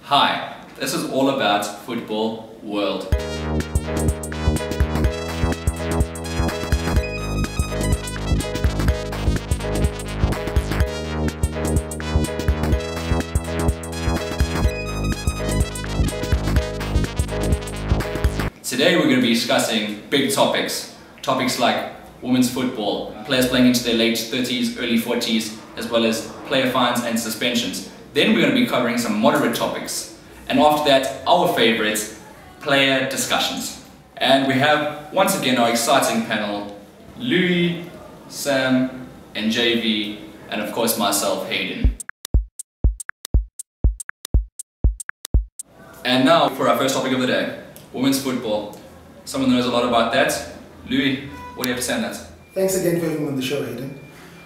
Hi, this is all about football world. Today we're going to be discussing big topics like women's football, players playing into their late 30s, early 40s, as well as player fines and suspensions. Then we're going to be covering some moderate topics, and after that, our favourites, player discussions. And we have, once again, our exciting panel, Louis, Sam, and JV, and of course myself, Hayden. And now for our first topic of the day, women's football. Someone knows a lot about that. Louis, what do you have to say on that? Thanks again for having me on the show, Hayden.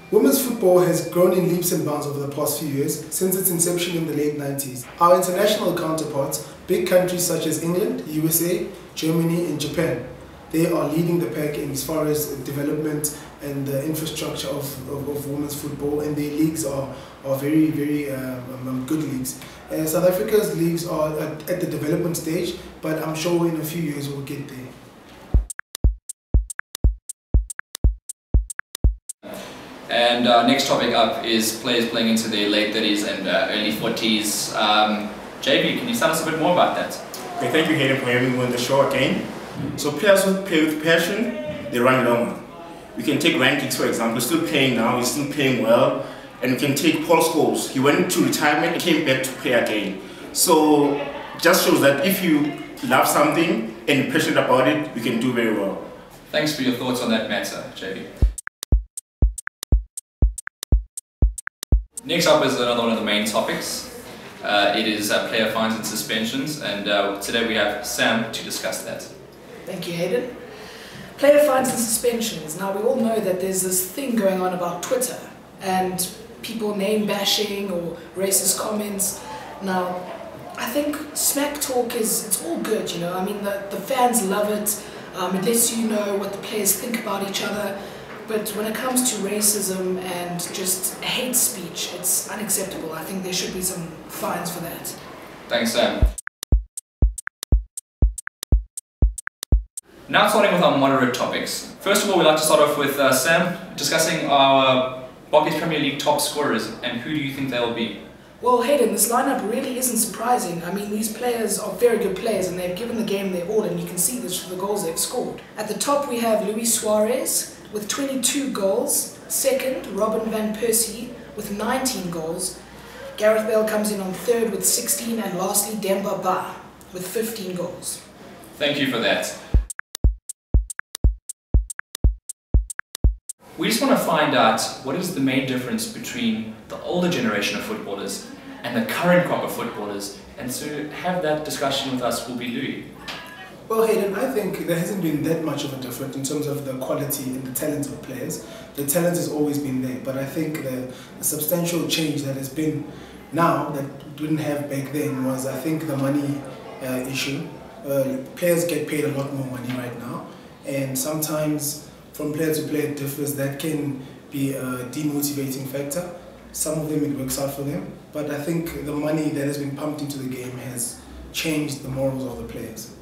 Women's football has grown in leaps and bounds over the past few years since its inception in the late 90s. Our international counterparts, big countries such as England, USA, Germany and Japan, they are leading the pack in as far as development and the infrastructure of women's football, and their leagues are very good leagues. South Africa's leagues are at the development stage, but I'm sure in a few years we'll get there. And next topic up is players playing into their late 30s and early 40s. JB, can you tell us a bit more about that? Okay, thank you, Hayden, for having me on the show again. So players who play with passion, they run longer. We can take rankings, for example. He's still playing now, he's still playing well. And we can take Paul Scholes. He went to retirement and came back to play again. So just shows that if you love something and you're passionate about it, you can do very well. Thanks for your thoughts on that matter, JB. Next up is another one of the main topics. It is player fines and suspensions, and today we have Sam to discuss that. Thank you, Hayden. Player fines and suspensions. Now, we all know that there's this thing going on about Twitter and people name bashing or racist comments. Now, I think smack talk it's all good, you know. I mean, the fans love it. It lets you know what the players think about each other. But when it comes to racism and just hate speech, it's unacceptable. I think there should be some fines for that. Thanks, Sam. Now starting with our moderate topics. First of all, we'd like to start off with Sam discussing our BARCLAYS Premier League top scorers, and who do you think they'll be? Well, Hayden, this lineup really isn't surprising. I mean, these players are very good players and they've given the game their all, and you can see this from the goals they've scored. At the top we have Luis Suarez with 22 goals. Second, Robin van Persie with 19 goals. Gareth Bale comes in on third with 16, and lastly Demba Ba with 15 goals. Thank you for that. We just want to find out what is the main difference between the older generation of footballers and the current crop of footballers, and to have that discussion with us will be Louis. Well, Hayden, I think there hasn't been that much of a difference in terms of the quality and the talent of players. The talent has always been there, but I think the substantial change that has been now that we didn't have back then was, I think, the money issue. Players get paid a lot more money right now, and sometimes from player to player it differs. That can be a demotivating factor. Some of them it works out for them, but I think the money that has been pumped into the game has changed the morals of the players.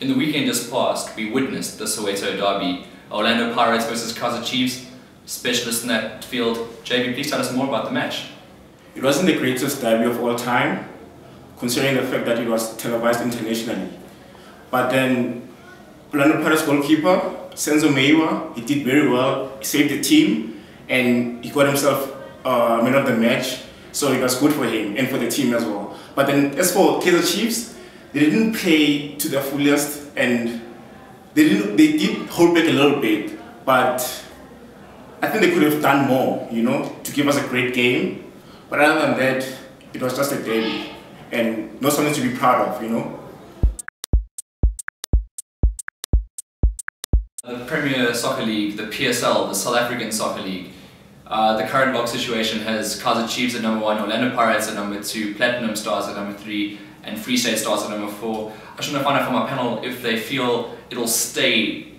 In the weekend just past, we witnessed the Soweto derby, Orlando Pirates versus Kaizer Chiefs. Specialist in that field, JB, please tell us more about the match. It wasn't the greatest derby of all time, considering the fact that it was televised internationally. But then, Orlando Pirates goalkeeper, Senzo Meiwa, he did very well. He saved the team, and he got himself man of the match. So it was good for him and for the team as well. But then, as for Kaizer Chiefs, they didn't play to their fullest, and they did hold back a little bit, but I think they could have done more, you know, to give us a great game. But other than that, it was just a derby, and not something to be proud of, you know. The Premier Soccer League, the PSL, the South African Soccer League, the current log situation has Kaizer Chiefs at number 1, Orlando Pirates at number 2, Platinum Stars at number 3, and Free State Stars at number 4. I just want to find out from our panel if they feel it'll stay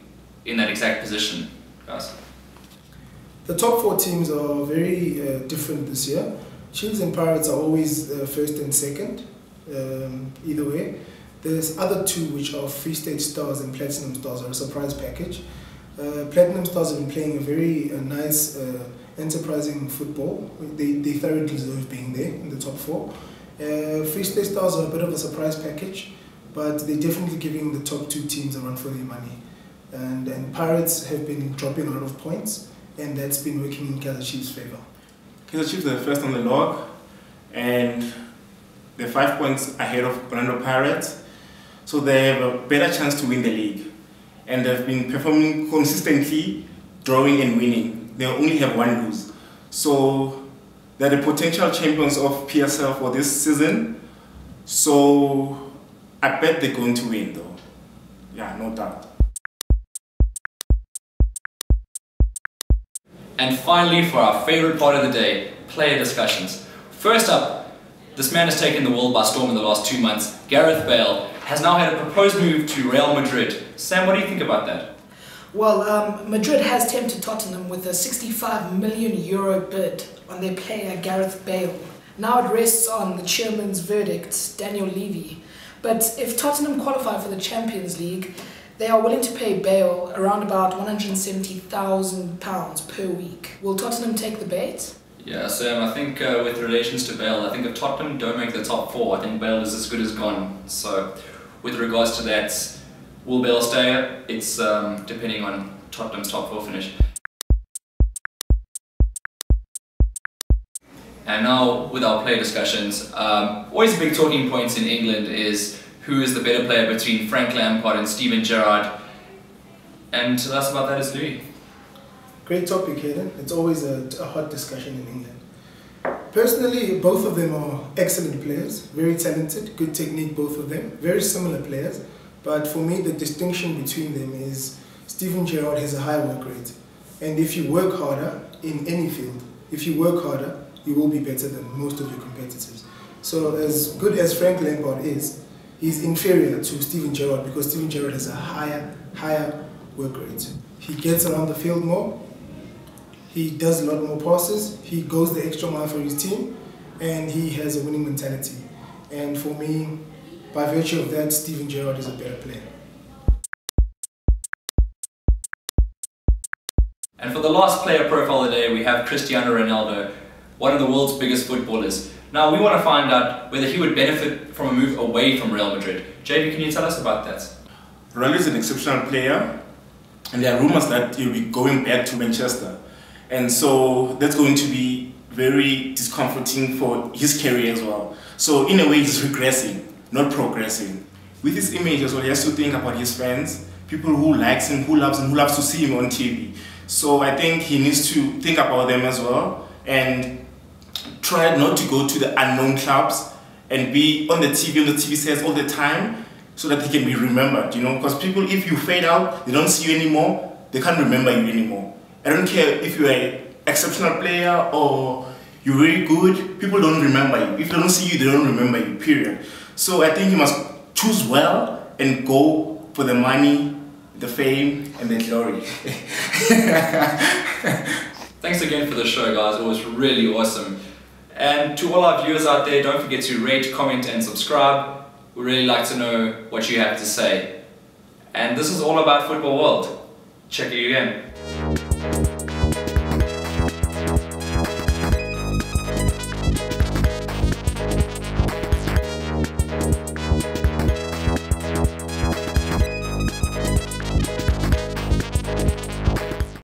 in that exact position, guys. The top 4 teams are very different this year. Chiefs and Pirates are always first and second, either way. There's other 2 which are Free State Stars and Platinum Stars, are a surprise package. Platinum Stars have been playing a very nice, enterprising football. They thoroughly deserve being there in the top 4. Free State Stars are a bit of a surprise package, but they're definitely giving the top 2 teams a run for their money. And Pirates have been dropping a lot of points, and that's been working in Kaizer Chiefs' favour. Kaizer Chiefs are first on the log, and they're 5 points ahead of Orlando Pirates, so they have a better chance to win the league. And they've been performing consistently, drawing and winning. They only have 1 lose. So they're the potential champions of PSL for this season. So I bet they're going to win though. Yeah, no doubt. And finally, for our favourite part of the day, player discussions. First up, this man has taken the world by storm in the last 2 months. Gareth Bale has now had a proposed move to Real Madrid. Sam, what do you think about that? Well, Madrid has tempted Tottenham with a €65 million bid on their player Gareth Bale. Now it rests on the chairman's verdict, Daniel Levy. But if Tottenham qualify for the Champions League, they are willing to pay Bale around about £170,000 per week. Will Tottenham take the bait? Yeah, Sam, I think with relations to Bale, I think if Tottenham don't make the top 4, I think Bale is as good as gone. So, with regards to that, will Bale stay? It's depending on Tottenham's top 4 finish. And now, with our player discussions, always a big talking point in England is who is the better player between Frank Lampard and Steven Gerrard. And to us about that is Louis. Great topic, Hayden. It's always a hot discussion in England. Personally, both of them are excellent players, very talented, good technique, both of them, very similar players. But for me, the distinction between them is Steven Gerrard has a high work rate. And if you work harder in any field, if you work harder, you will be better than most of your competitors. So as good as Frank Lampard is, he's inferior to Steven Gerrard because Steven Gerrard has a higher work rate. He gets around the field more, he does a lot more passes, he goes the extra mile for his team, and he has a winning mentality. And for me, by virtue of that, Steven Gerrard is a better player. And for the last player profile of the day, we have Cristiano Ronaldo, one of the world's biggest footballers. Now, we want to find out whether he would benefit from a move away from Real Madrid. JB, can you tell us about that? Ronaldo is an exceptional player, and there are rumors that he'll be going back to Manchester. And so that's going to be very discomforting for his career as well. So in a way, he's regressing, not progressing. With his image as well, he has to think about his fans, people who likes him, who loves him, who loves to see him on TV. So I think he needs to think about them as well and try not to go to the unknown clubs and be on the TV sets all the time so that he can be remembered, you know, because people, if you fade out, they don't see you anymore, they can't remember you anymore. I don't care if you're an exceptional player or you're very good, people don't remember you. If they don't see you, they don't remember you, period. So I think you must choose well and go for the money, the fame, and the glory. Thanks again for the show, guys. It was really awesome. And to all our viewers out there, don't forget to rate, comment, and subscribe. We'd really like to know what you have to say. And this is All About Football World. Check you again.